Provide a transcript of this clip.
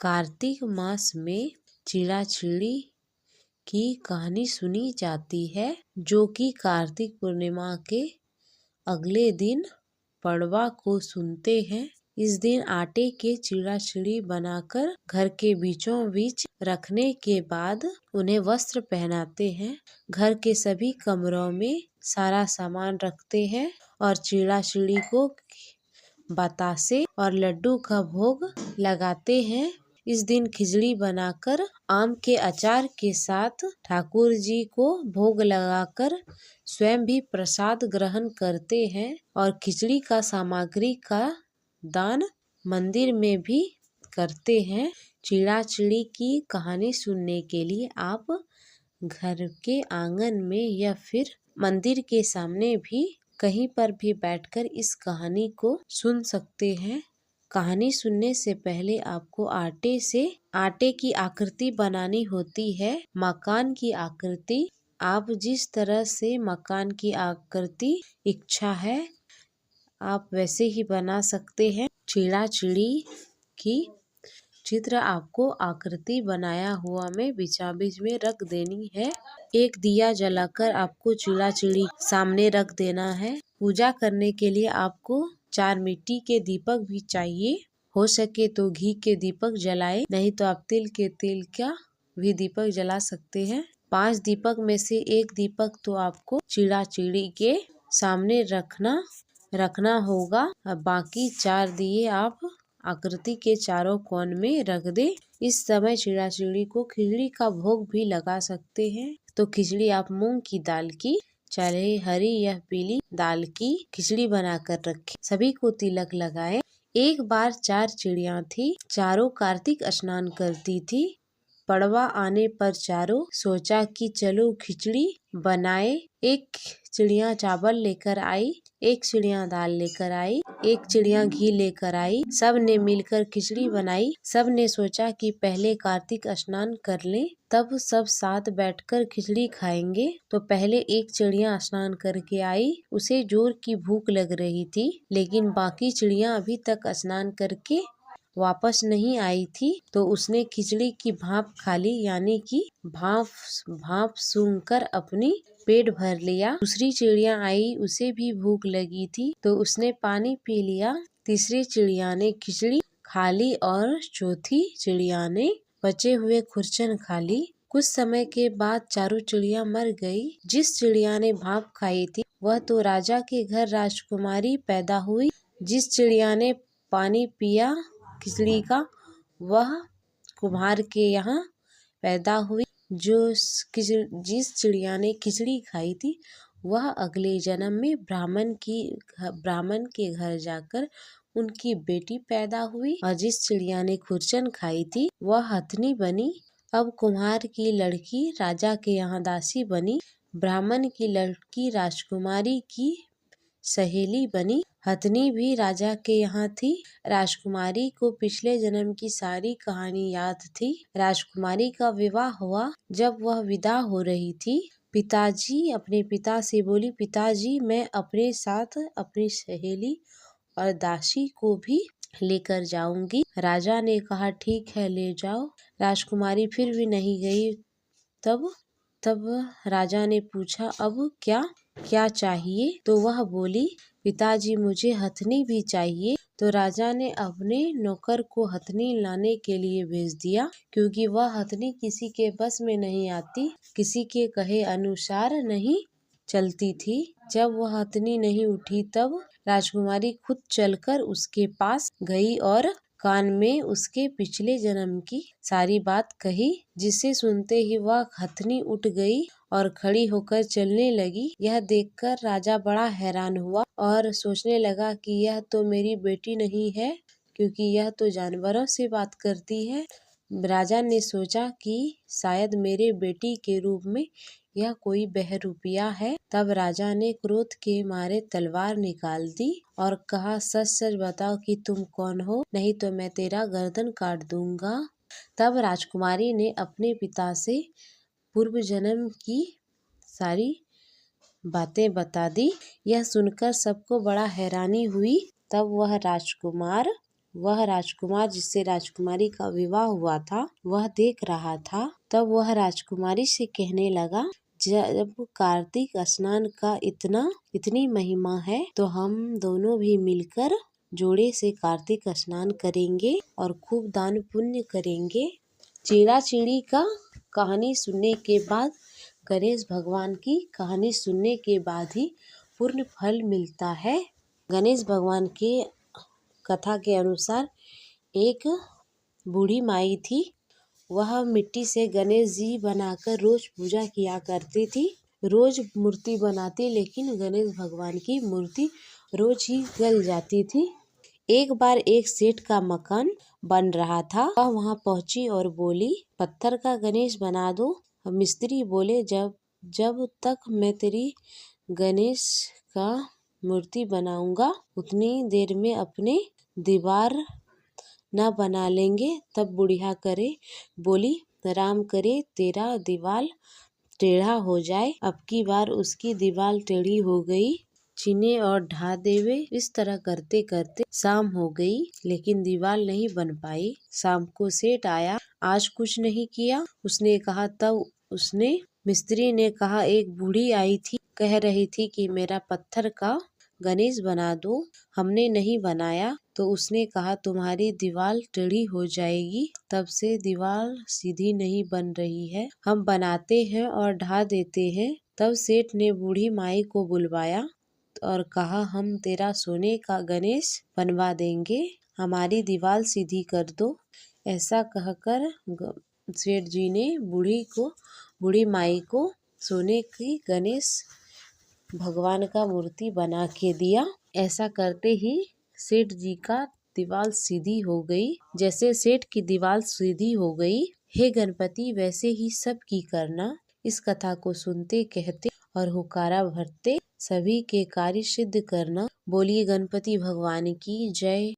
कार्तिक मास में चिड़ाचिड़ी की कहानी सुनी जाती है, जो कि कार्तिक पूर्णिमा के अगले दिन पड़वा को सुनते हैं। इस दिन आटे के चिड़ाचिड़ी बनाकर घर के बीचों बीच रखने के बाद उन्हें वस्त्र पहनाते हैं। घर के सभी कमरों में सारा सामान रखते हैं और चिड़ाचिड़ी को बतासे और लड्डू का भोग लगाते हैं। इस दिन खिचड़ी बनाकर आम के अचार के साथ ठाकुर जी को भोग लगाकर स्वयं भी प्रसाद ग्रहण करते हैं और खिचड़ी का सामग्री का दान मंदिर में भी करते हैं। चिड़ाचिड़ी की कहानी सुनने के लिए आप घर के आंगन में या फिर मंदिर के सामने भी कहीं पर भी बैठकर इस कहानी को सुन सकते हैं। कहानी सुनने से पहले आपको आटे की आकृति बनानी होती है। मकान की आकृति आप जिस तरह से मकान की आकृति इच्छा है आप वैसे ही बना सकते हैं। चिड़ाचिड़ी की चित्र आपको आकृति बनाया हुआ में बीचा बीच में रख देनी है। एक दिया जलाकर आपको चिड़ाचिड़ी सामने रख देना है। पूजा करने के लिए आपको 4 मिट्टी के दीपक भी चाहिए। हो सके तो घी के दीपक जलाएं, नहीं तो आप तिल का भी दीपक जला सकते हैं। 5 दीपक में से एक दीपक तो आपको चिड़ाचिड़ी के सामने रखना होगा। बाकी 4 दिए आप आकृति के चारों कोण में रख दे। इस समय चिड़ाचिड़ी को खिचड़ी का भोग भी लगा सकते हैं। तो खिचड़ी आप मूंग की दाल की, चाहे हरी या पीली दाल की खिचड़ी बनाकर रखें। सभी को तिलक लगाएं। एक बार 4 चिड़िया थी, चारों कार्तिक स्नान करती थी। पड़वा आने पर चारों सोचा कि चलो खिचड़ी बनाए। एक चिड़िया चावल लेकर आई, एक चिड़िया दाल लेकर आई, एक चिड़िया घी लेकर आई। सब ने मिलकर खिचड़ी बनाई। सब ने सोचा कि पहले कार्तिक स्नान कर लें, तब सब साथ बैठकर खिचड़ी खाएंगे। तो पहले एक चिड़िया स्नान करके आई, उसे जोर की भूख लग रही थी, लेकिन बाकी चिड़िया अभी तक स्नान करके वापस नहीं आई थी। तो उसने खिचड़ी की भाप खा ली, यानी कि भाप सूंघकर अपनी पेट भर लिया। दूसरी चिड़िया आई, उसे भी भूख लगी थी, तो उसने पानी पी लिया। तीसरी चिड़िया ने खिचड़ी खा ली और चौथी चिड़िया ने बचे हुए खुरचन खा ली। कुछ समय के बाद चारों चिड़िया मर गई। जिस चिड़िया ने भाप खाई थी वह तो राजा के घर राजकुमारी पैदा हुई। जिस चिड़िया ने पानी पिया खिचड़ी का वह कुम्हार के यहाँ पैदा हुई। जिस चिड़िया ने खिचड़ी खाई थी वह अगले जन्म में ब्राह्मण के घर जाकर उनकी बेटी पैदा हुई। और जिस चिड़िया ने खुरचन खाई थी वह हथनी बनी। अब कुम्हार की लड़की राजा के यहाँ दासी बनी। ब्राह्मण की लड़की राजकुमारी की सहेली बनी। हथनी भी राजा के यहाँ थी। राजकुमारी को पिछले जन्म की सारी कहानी याद थी। राजकुमारी का विवाह हुआ। जब वह विदा हो रही थी, पिताजी अपने पिता से बोली, पिताजी मैं अपने साथ अपनी सहेली और दासी को भी लेकर जाऊंगी। राजा ने कहा ठीक है ले जाओ। राजकुमारी फिर भी नहीं गई। तब राजा ने पूछा अब क्या चाहिए? तो वह बोली पिताजी मुझे हथनी भी चाहिए। तो राजा ने अपने नौकर को हथनी लाने के लिए भेज दिया, क्योंकि वह हथनी किसी के बस में नहीं आती, किसी के कहे अनुसार नहीं चलती थी। जब वह हथनी नहीं उठी तब राजकुमारी खुद चलकर उसके पास गई और कान में उसके पिछले जन्म की सारी बात कही, जिसे सुनते ही वह हथनी उठ गई और खड़ी होकर चलने लगी। यह देखकर राजा बड़ा हैरान हुआ और सोचने लगा कि यह तो मेरी बेटी नहीं है, क्योंकि यह तो जानवरों से बात करती है। राजा ने सोचा कि शायद मेरे बेटी के रूप में यह कोई बहरूपिया है। तब राजा ने क्रोध के मारे तलवार निकाल दी और कहा सच सच बताओ कि तुम कौन हो, नहीं तो मैं तेरा गर्दन काट दूंगा। तब राजकुमारी ने अपने पिता से पूर्व जन्म की सारी बातें बता दी। यह सुनकर सबको बड़ा हैरानी हुई। तब वह राजकुमार वह राजकुमार जिससे राजकुमारी का विवाह हुआ था वह देख रहा था। तब वह राजकुमारी से कहने लगा, जब कार्तिक स्नान का इतनी महिमा है तो हम दोनों भी मिलकर जोड़े से कार्तिक स्नान करेंगे और खूब दान पुण्य करेंगे। चीड़ा चिड़ी का कहानी सुनने के बाद, गणेश भगवान की कहानी सुनने के बाद ही पूर्ण फल मिलता है। गणेश भगवान के कथा के अनुसार एक बूढ़ी माई थी। वह मिट्टी से गणेश जी बनाकर रोज पूजा किया करती थी। रोज मूर्ति बनाती, लेकिन गणेश भगवान की मूर्ति रोज ही गल जाती थी। एक बार एक सेठ का मकान बन रहा था। वह वहां पहुंची और बोली, पत्थर का गणेश बना दो। मिस्त्री बोले, जब तक मैं तेरी गणेश का मूर्ति बनाऊंगा उतनी देर में अपने दीवार न बना लेंगे। तब बुढ़िया बोली, राम करे तेरा दीवाल टेढ़ा हो जाए। अब की बार उसकी दीवार टेढ़ी हो गई। चीने और ढा देवे। इस तरह करते करते शाम हो गई, लेकिन दीवार नहीं बन पाई। शाम को सेठ आया, आज कुछ नहीं किया उसने कहा। तब उसने मिस्त्री ने कहा, एक बूढ़ी आई थी, कह रही थी कि मेरा पत्थर का गणेश बना दो। हमने नहीं बनाया तो उसने कहा तुम्हारी दीवार टेढ़ी हो जाएगी। तब से दीवार सीधी नहीं बन रही है। हम बनाते हैं और ढा देते हैं। तब सेठ ने बूढ़ी माई को बुलवाया और कहा, हम तेरा सोने का गणेश बनवा देंगे, हमारी दीवार सीधी कर दो। ऐसा कहकर सेठ जी ने बूढ़ी माई को सोने की गणेश भगवान का मूर्ति बना के दिया। ऐसा करते ही सेठ जी का दीवार सीधी हो गई। जैसे सेठ की दीवार सीधी हो गई, हे गणपति वैसे ही सब की करना। इस कथा को सुनते, कहते और हुकारा भरते सभी के कार्य सिद्ध करना। बोलिए गणपति भगवान की जय।